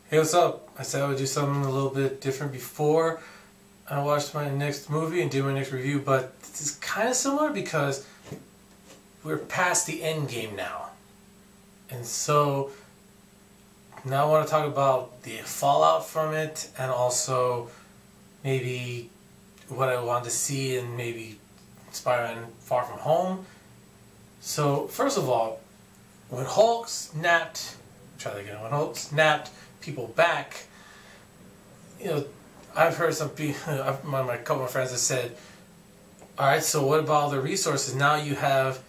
Hey, what's up? I said I would do something a little bit different before I watched my next movie and do my next review, but this is kind of similar because we're past the end game now. And so now I want to talk about the fallout from it and also maybe what I wanted to see in maybe Spider-Man Far From Home. So first of all, when Hulk snapped, when Hulk snapped people back, I've heard some people, my couple of friends have said, alright, so what about all the resources? Now you have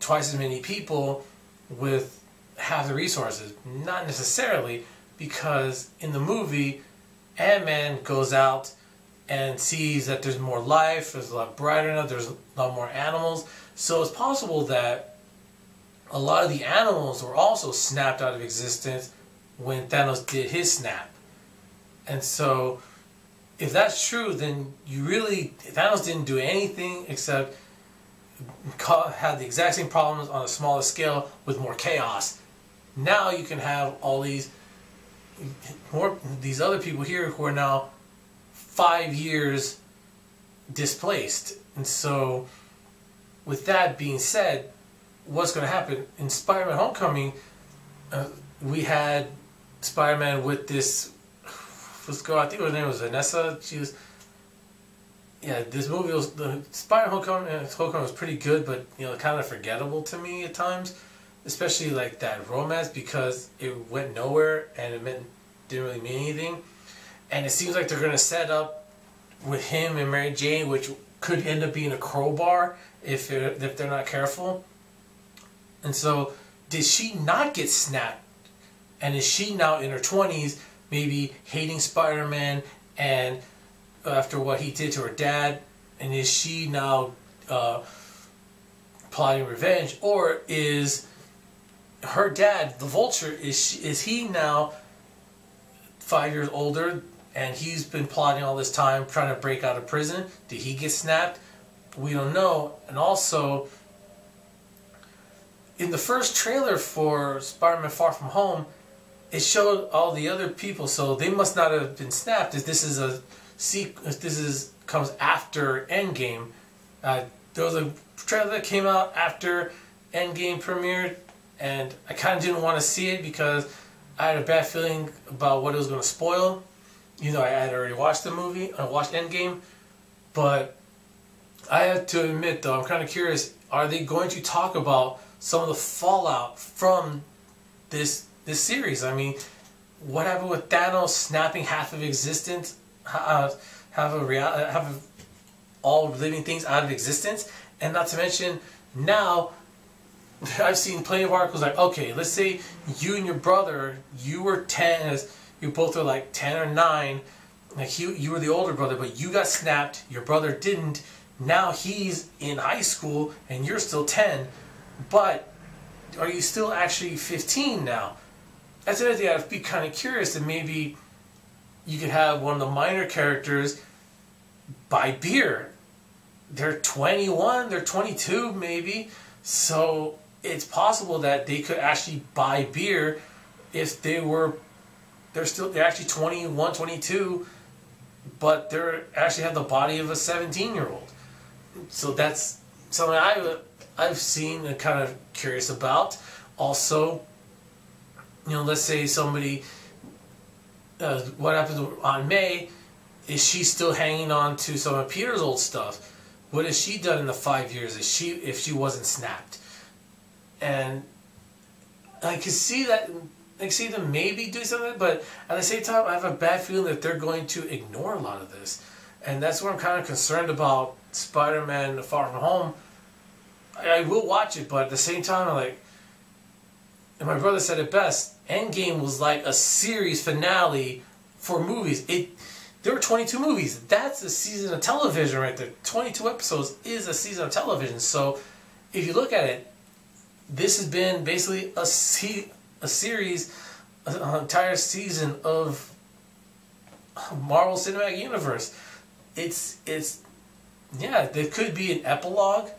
twice as many people with half the resources. Not necessarily, because in the movie, Ant-Man goes out and sees that there's more life, there's a lot brighter now, there's a lot more animals. So it's possible that a lot of the animals were also snapped out of existence when Thanos did his snap. And so, if that's true, then Thanos didn't do anything except have the exact same problems on a smaller scale with more chaos. Now you can have all these other people here who are now 5 years displaced. And so, with that being said, what's going to happen? In Spider-Man Homecoming, we had Spider-Man with this girl, I think her name was Vanessa. This movie was, the Spider-Man Homecoming was pretty good, but kind of forgettable to me at times, especially like that romance, because it went nowhere and didn't really mean anything. And it seems like they're going to set up with him and Mary Jane, which could end up being a crowbar if they're not careful. And so, did she not get snapped? And is she now in her 20s, maybe hating Spider-Man and after what he did to her dad? And is she now plotting revenge? Or is her dad, the Vulture, is he now 5 years older and he's been plotting all this time trying to break out of prison? Did he get snapped? We don't know. And also, in the first trailer for Spider-Man Far From Home, it showed all the other people, so they must not have been snapped. If this comes after Endgame, there was a trailer that came out after Endgame premiered, and I kind of didn't want to see it because I had a bad feeling about what it was going to spoil. I had already watched the movie, I watched Endgame, but I have to admit, though, I'm kind of curious. Are they going to talk about some of the fallout from this series? I mean, what happened with Thanos snapping half of existence, have all living things out of existence, and not to mention now, I've seen plenty of articles like, okay, let's say you and your brother, you were 10, you both were like 10 or 9, like you were the older brother, but you got snapped, your brother didn't. Now he's in high school and you're still 10, but are you still actually 15 now? That's another thing. I'd be kind of curious that maybe you could have one of the minor characters buy beer. They're 21, they're 22 maybe, so it's possible that they could actually buy beer if they're actually 21, 22, but they're actually have the body of a 17-year-old. So that's something I've seen and kind of curious about. Also, let's say somebody, what happens on May? Is she still hanging on to some of Peter's old stuff? What has she done in the 5 years if she wasn't snapped? And I can see that, I can see them maybe doing something, but at the same time, I have a bad feeling that they're going to ignore a lot of this. And that's what I'm kind of concerned about Spider-Man Far From Home. I will watch it, but at the same time, and my brother said it best, Endgame was like a series finale for movies. There were 22 movies. That's a season of television right there. 22 episodes is a season of television. So if you look at it, this has been basically a series, an entire season of Marvel Cinematic Universe. There could be an epilogue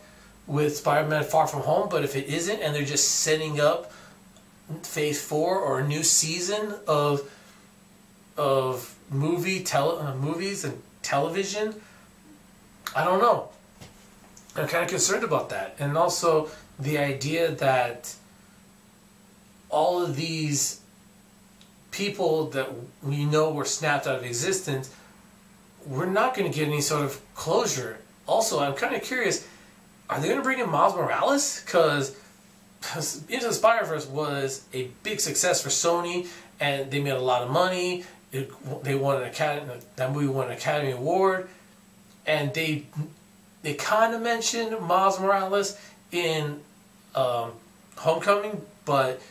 with Spider-Man Far From Home, but if it isn't and they're just setting up Phase 4 or a new season of of movies and television. I don't know. I'm kind of concerned about that. And also the idea that all of these people that we know were snapped out of existence, we're not going to get any sort of closure. Also, I'm kind of curious, are they going to bring in Miles Morales? Because Into the Spider-Verse was a big success for Sony, and they made a lot of money. They won an Academy. That movie won an Academy Award, and they kind of mentioned Miles Morales in Homecoming, but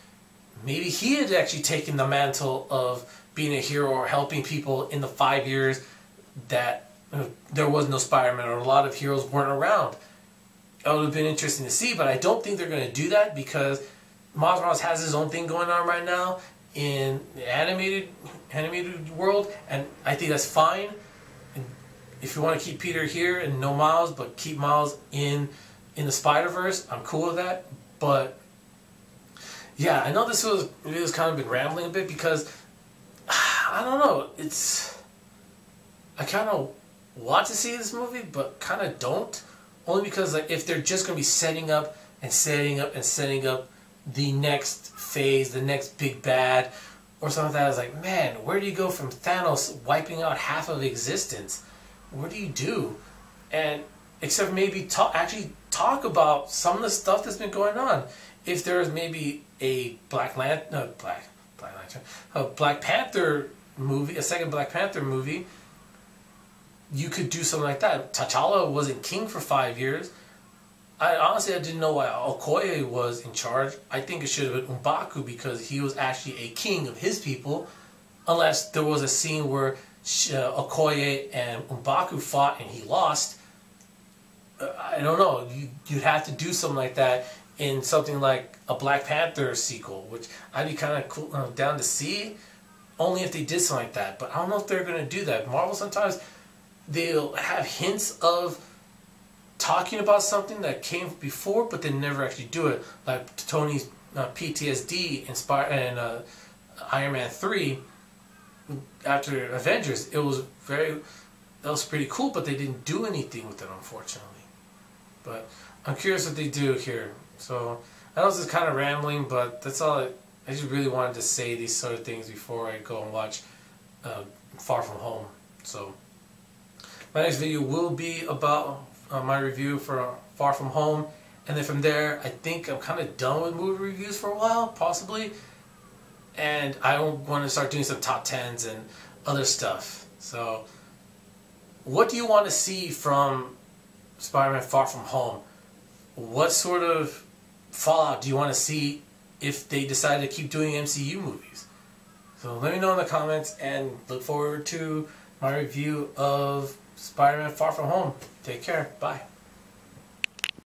maybe he had actually taken the mantle of being a hero or helping people in the 5 years that there was no Spider-Man, or a lot of heroes weren't around. It would have been interesting to see, but I don't think they're going to do that because Miles Morales has his own thing going on right now in the animated world, and I think that's fine. And if you want to keep Peter here and no Miles, but keep Miles in the Spider-Verse, I'm cool with that. But yeah, I know this was kind of been rambling a bit because I don't know. I kind of want to see this movie, but kind of don't. Only because like if they're just going to be setting up and setting up and setting up the next phase, the next big bad, or something like that, I was like, man, where do you go from Thanos wiping out half of existence? What do you do? And except maybe actually talk about some of the stuff that's been going on. If there's maybe a Black Panther movie, a second Black Panther movie, you could do something like that. T'Challa wasn't king for 5 years. I didn't know why Okoye was in charge. I think it should have been M'Baku because he was actually a king of his people. Unless there was a scene where Okoye and M'Baku fought and he lost. I don't know. You'd have to do something like that in something like a Black Panther sequel, which I'd be kind of cool, down to see. Only if they did something like that. But I don't know if they're going to do that. Marvel sometimes, they'll have hints of talking about something that came before, but they never actually do it. Like Tony's PTSD and Iron Man 3 after Avengers. That was pretty cool, but they didn't do anything with it, unfortunately. But I'm curious what they do here. So I know this is kind of rambling, but that's all. I just really wanted to say these sort of things before I go and watch Far From Home. So my next video will be about my review for Far From Home, and then from there I think I'm kind of done with movie reviews for a while, possibly, and I want to start doing some top 10s and other stuff. So what do you want to see from Spider-Man Far From Home? What sort of fallout do you want to see if they decide to keep doing MCU movies? So let me know in the comments, and look forward to my review of Spider-Man Far From Home. Take care. Bye.